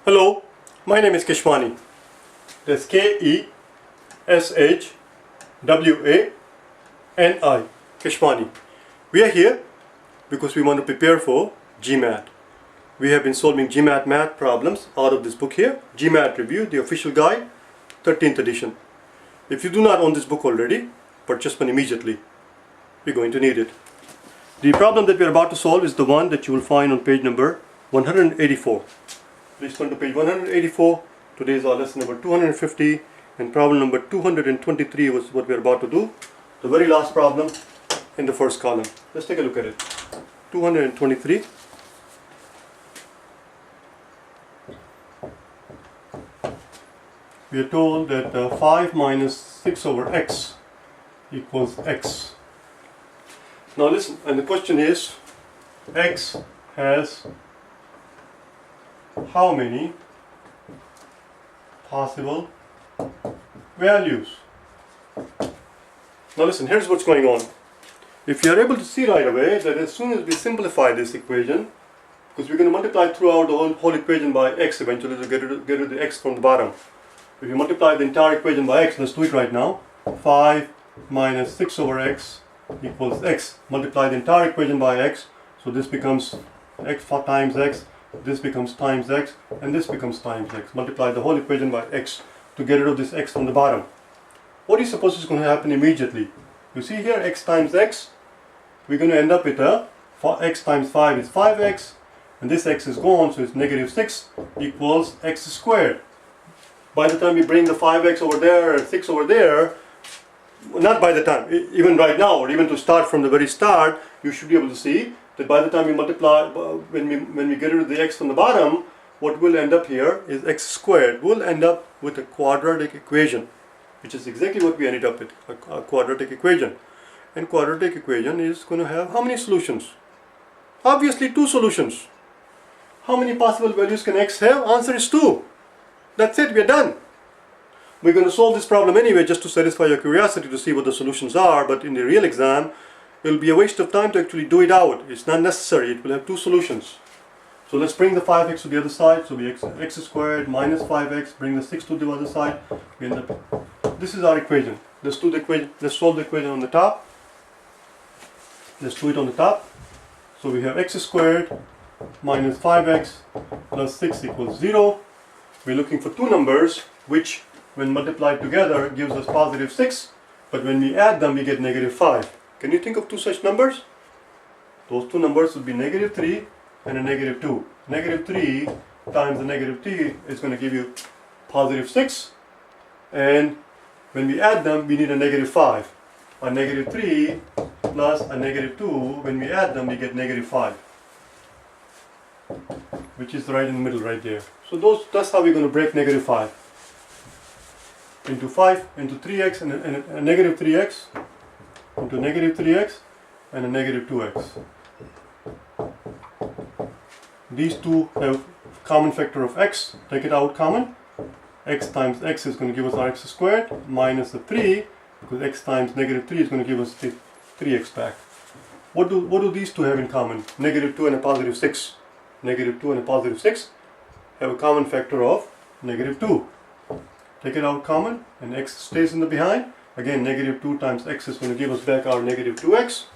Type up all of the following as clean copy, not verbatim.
Hello, my name is Keshwani. That's Keshwani, Keshwani. We are here because we want to prepare for GMAT. We have been solving GMAT math problems out of this book here, GMAT Review, the official guide, 13th edition. If you do not own this book already, purchase one immediately. You're going to need it. The problem that we are about to solve is the one that you will find on page number 184. Please turn to page 184. Today is our lesson number 250 and problem number 223 was what we are about to do. The very last problem in the first column. Let's take a look at it. 223. We are told that 5 minus 6 over x equals x. Now listen, and the question is, x has how many possible values? Now listen, here's what's going on. If you are able to see right away that as soon as we simplify this equation, because we're going to multiply throughout the whole equation by x eventually to get rid of the x from the bottom. If you multiply the entire equation by x, let's do it right now. 5 minus 6 over x equals x. Multiply the entire equation by x, so this becomes x times x, this becomes times x, and this becomes times x. Multiply the whole equation by x to get rid of this x from the bottom. What do you suppose is going to happen immediately? You see here, x times x, we're going to end up with x times 5 is 5x, and this x is gone, so it's negative 6 equals x squared. By the time we bring the 5x over there and 6 over there, not by the time, even right now, or even to start from the very start, you should be able to see that by the time we multiply, when we get rid of the x from the bottom, what will end up here is x squared. We'll end up with a quadratic equation, which is exactly what we ended up with, a quadratic equation. And quadratic equation is going to have how many solutions? Obviously 2 solutions. How many possible values can x have? Answer is 2. That's it, we're done. We're going to solve this problem anyway just to satisfy your curiosity to see what the solutions are, but in the real exam it will be a waste of time to actually do it out. It's not necessary. It will have 2 solutions. So let's bring the 5x to the other side. So we x squared minus 5x, bring the 6 to the other side. We end up, this is our equation. Let's do the equation. Let's solve the equation on the top. Let's do it on the top. So we have x squared minus 5x plus 6 equals 0. We're looking for 2 numbers which when multiplied together gives us positive 6, but when we add them we get negative 5. Can you think of 2 such numbers? Those 2 numbers would be negative 3 and a negative 2. Negative 3 times the negative 3 is going to give you positive 6, and when we add them we need a negative 5. A negative 3 plus a negative 2, when we add them we get negative 5, which is right in the middle right there. So that's how we're going to break negative 5 into 5 into 3x and a negative 3x into negative 3x and a negative 2x. These two have common factor of x. Take it out common. X times x is going to give us our x squared minus the 3, because x times negative 3 is going to give us the 3x back. What do these two have in common? Negative 2 and a positive 6. Negative 2 and a positive 6 have a common factor of negative 2. Take it out common and x stays in the behind. Again, negative 2 times x is going to give us back our negative 2x.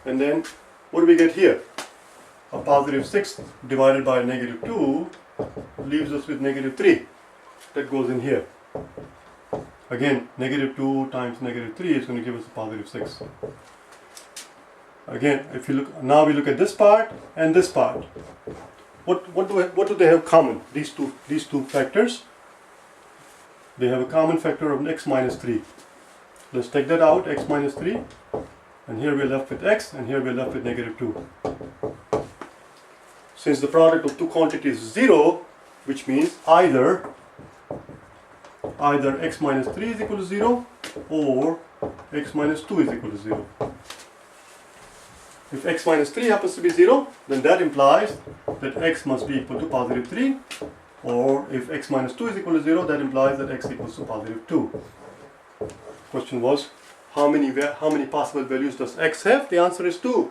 And then what do we get here? A positive 6 divided by negative 2 leaves us with negative 3. That goes in here. Again, negative 2 times negative 3 is going to give us a positive 6. Again, if you look, now we look at this part and this part. What do they have common? These two factors. They have a common factor of x minus 3. Let's take that out, x minus 3. And here we're left with x, and here we're left with negative 2. Since the product of 2 quantities is 0, which means either x minus 3 is equal to 0 or x minus 2 is equal to 0. If x minus 3 happens to be 0, then that implies that x must be equal to positive 3. Or if x minus 2 is equal to 0, that implies that x equals to positive 2. Question was, how many possible values does x have? The answer is 2.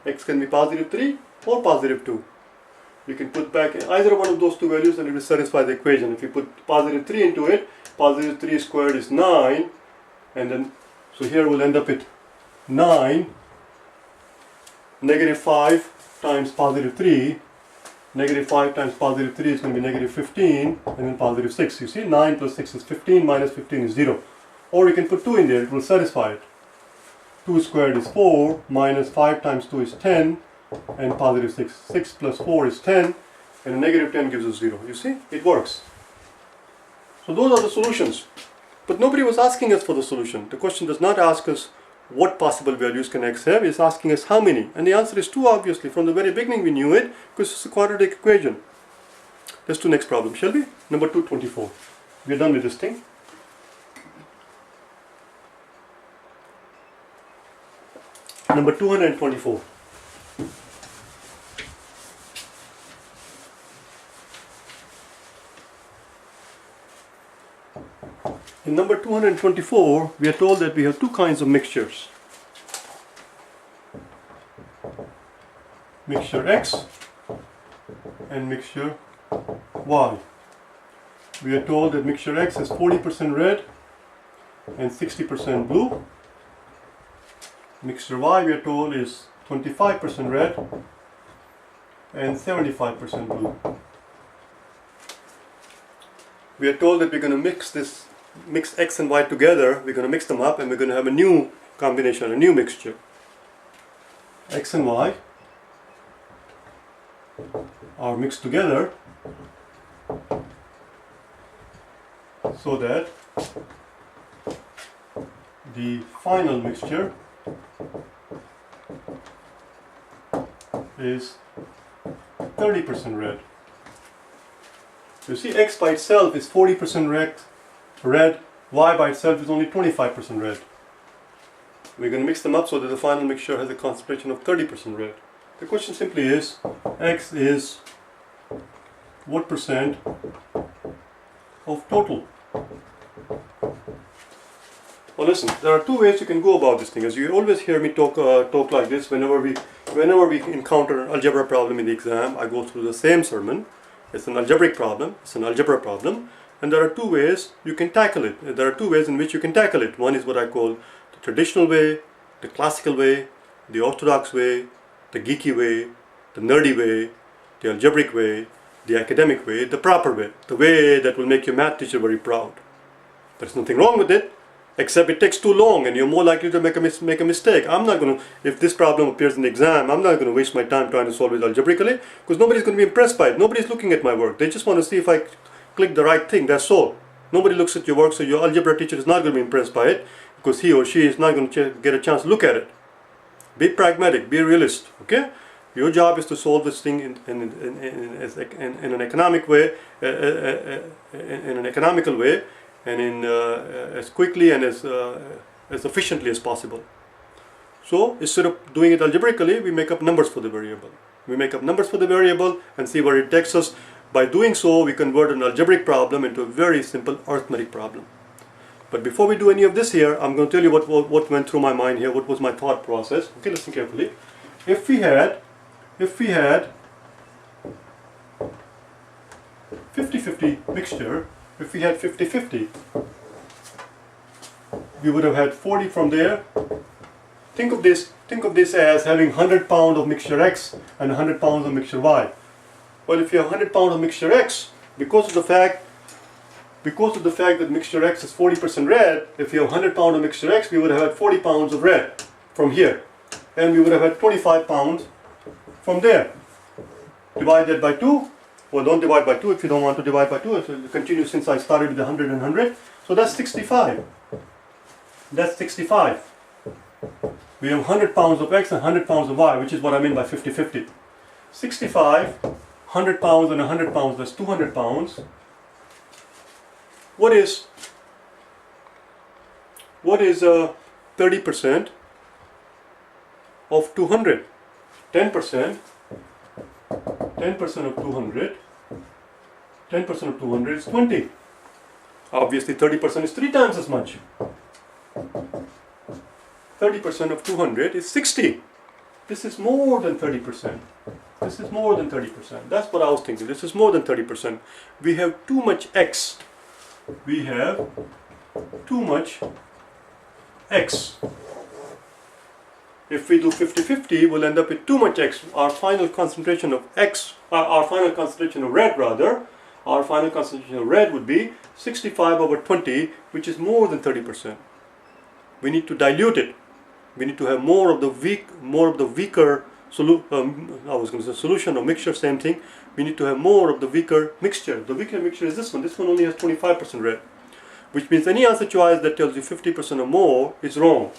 X can be positive 3 or positive 2. you can put back either one of those two values and it will satisfy the equation. If you put positive 3 into it, positive 3 squared is 9, and then, so here we'll end up with 9, negative 5 times positive 3, negative 5 times positive 3 is going to be negative 15, and then positive 6. You see, 9 plus 6 is 15, minus 15 is 0. Or you can put 2 in there, it will satisfy it. 2 squared is 4, minus 5 times 2 is 10, and positive 6. 6 plus 4 is 10, and a negative 10 gives us 0. You see, it works. So those are the solutions. But nobody was asking us for the solution. The question does not ask us what possible values can x have, it's asking us how many. And the answer is 2, obviously. From the very beginning we knew it, because it's a quadratic equation. Let's do next problem, shall we? Number 224. We're done with this thing. Number 224. In number 224, we are told that we have two kinds of mixtures. Mixture X and mixture Y. We are told that mixture X is 40% red and 60% blue. Mixture Y, we are told, is 25% red and 75% blue. We are told that we're going to mix X and Y together, we're going to mix them up, and we're going to have a new combination, a new mixture. X and Y are mixed together so that the final mixture is 30% red. You see, X by itself is 40% red, Y by itself is only 25% red. We're going to mix them up so that the final mixture has a concentration of 30% red. The question simply is, X is what percent of total? Well, listen, there are two ways you can go about this thing. As you always hear me talk like this, whenever we encounter an algebra problem in the exam, I go through the same sermon. It's an algebraic problem, it's an algebra problem, and there are two ways you can tackle it. There are two ways in which you can tackle it. One is what I call the traditional way, the classical way, the orthodox way, the geeky way, the nerdy way, the algebraic way, the academic way, the proper way, the way that will make your math teacher very proud. There's nothing wrong with it, except it takes too long and you're more likely to make a mistake. I'm not going to, if this problem appears in the exam, I'm not going to waste my time trying to solve it algebraically, because nobody's going to be impressed by it. Nobody's looking at my work. They just want to see if I click the right thing, that's all. Nobody looks at your work, so your algebra teacher is not going to be impressed by it, because he or she is not going to get a chance to look at it. Be pragmatic, be a realist, okay? Your job is to solve this thing in an economic way, in an economical way, and in as quickly and as efficiently as possible. So instead of doing it algebraically, we make up numbers for the variable. We make up numbers for the variable and see where it takes us. By doing so, we convert an algebraic problem into a very simple arithmetic problem. But before we do any of this here, I'm going to tell you what went through my mind here, what was my thought process. Okay, listen carefully. If we had 50-50 mixture, if we had 50-50, we would have had 40 from there. Think of this as having 100 pounds of mixture X and 100 pounds of mixture Y. Well, if you have 100 pounds of mixture X, because of the fact that mixture X is 40% red, if you have 100 pounds of mixture X, we would have had 40 pounds of red from here. And we would have had 25 pounds from there. Divide that by 2. Well, don't divide by 2 if you don't want to divide by 2. So continue since I started with the 100 and 100. So that's 65. That's 65. We have 100 pounds of X and 100 pounds of Y, which is what I mean by 50-50. 65, 100 pounds and 100 pounds, that's 200 pounds. What is 30% of 200? 10% of 200. 10% of 200 is 20. Obviously 30% is 3 times as much. 30% of 200 is 60. This is more than 30%. This is more than 30%. That's what I was thinking. This is more than 30%. We have too much X. We have too much X. If we do 50-50, we'll end up with too much X. Our final concentration of X, our final concentration of red rather, our final concentration of red would be 65/20, which is more than 30%. We need to dilute it. We need to have more of the weaker solution or mixture, same thing. We need to have more of the weaker mixture. The weaker mixture is this one. This one only has 25% red, which means any answer choice that tells you 50% or more is wrong.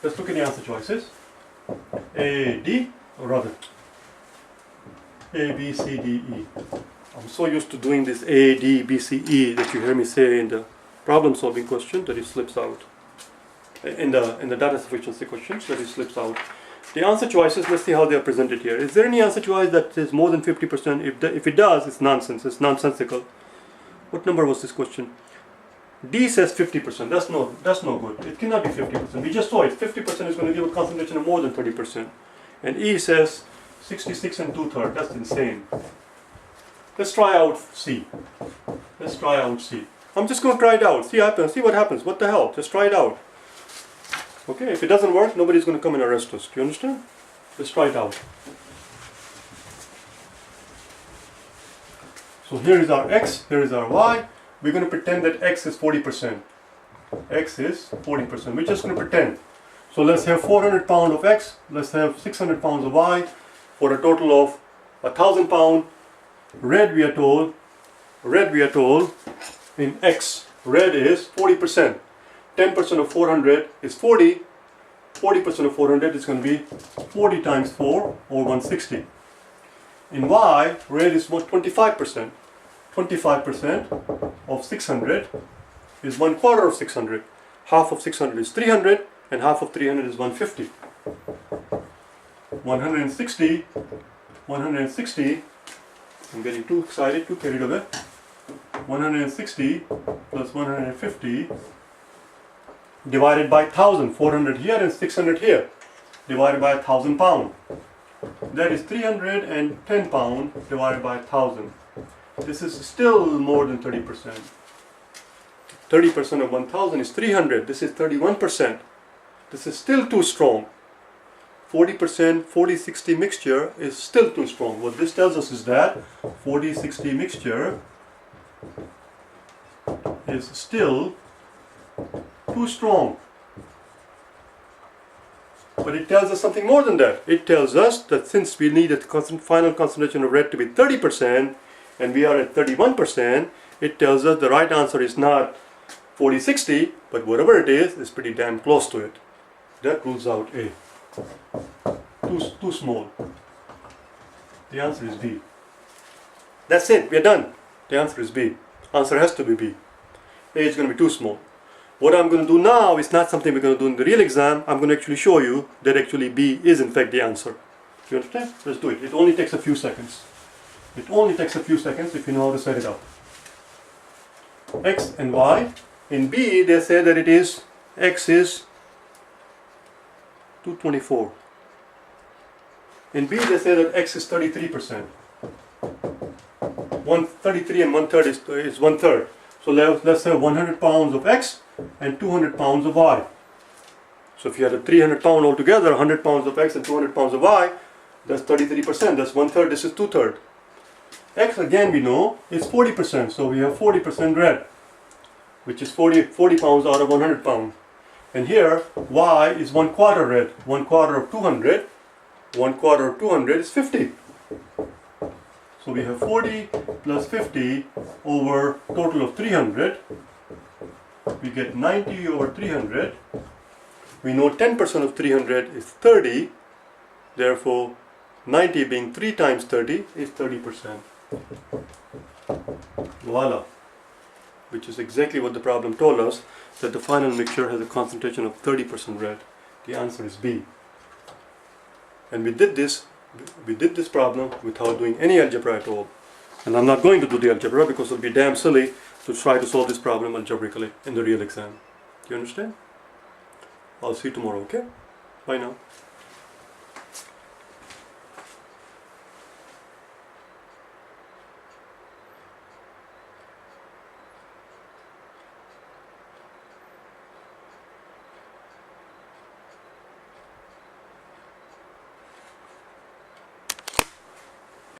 Let's look at the answer choices. A, D, or rather A, B, C, D, E. I'm so used to doing this A, D, B, C, E that you hear me say in the problem solving question that it slips out. In the data sufficiency questions that it slips out. The answer choices, let's see how they are presented here. Is there any answer choice that is more than 50%? If it does, it's nonsense, it's nonsensical. What number was this question? D says 50%. That's no good. It cannot be 50%. We just saw it. 50% is going to give a concentration of more than 30%. And E says 66 and 2/3. That's insane. Let's try out C. Let's try out C. I'm just going to try it out. See what happens. What the hell? Just try it out. Okay, if it doesn't work, nobody's going to come and arrest us. Do you understand? Let's try it out. So here is our X, here is our Y. We're going to pretend that X is 40%. X is 40%. We're just going to pretend. So let's have 400 pounds of X. Let's have 600 pounds of Y for a total of 1,000 pounds. Red we are told in X, red is 40%. 10% of 400 is 40. 40% of 400 is going to be 40 times 4 or 160. In Y, red is 25%. 25% of 600 is 1/4 of 600. Half of 600 is 300 and half of 300 is 150. 160, I'm getting too excited, too carried away. 160 plus 150 divided by 1,000. 400 here and 600 here. Divided by 1,000 pounds. That is 310 pounds divided by 1,000. This is still more than 30%. 30% of 1,000 is 300. This is 31%. This is still too strong. 40% 40-60 mixture is still too strong. What this tells us is that 40-60 mixture is still too strong. But it tells us something more than that. It tells us that since we need a final concentration of red to be 30% and we are at 31%, it tells us the right answer is not 40-60, but whatever it is pretty damn close to it. That rules out A. Too small. The answer is B. That's it, we are done. The answer is B. Answer has to be B. A is going to be too small. What I'm going to do now is not something we're going to do in the real exam. I'm going to actually show you that actually B is in fact the answer. You understand? Let's do it. It only takes a few seconds. It only takes a few seconds if you know how to set it up. X and Y. In B they say that it is X is 224. In B they say that X is 33%. 133 and 1/3 is 1/3. So let's have 100 pounds of X and 200 pounds of Y. So if you had a 300 pound altogether, 100 pounds of X and 200 pounds of Y, that's 33%. That's 1/3. This is 2/3. X again we know is 40%. So we have 40% red, which is 40 pounds out of 100 pounds. And here Y is 1/4 red. 1/4 of 200. 1/4 of 200 is 50. So we have 40 plus 50 over total of 300. We get 90 over 300. We know 10% of 300 is 30. Therefore, 90 being 3 times 30 is 30%. Voila. Which is exactly what the problem told us, that the final mixture has a concentration of 30% red. The answer is B. And we did this problem without doing any algebra at all. And I'm not going to do the algebra because it will be damn silly to try to solve this problem algebraically in the real exam. Do you understand? I'll see you tomorrow, okay? Bye now.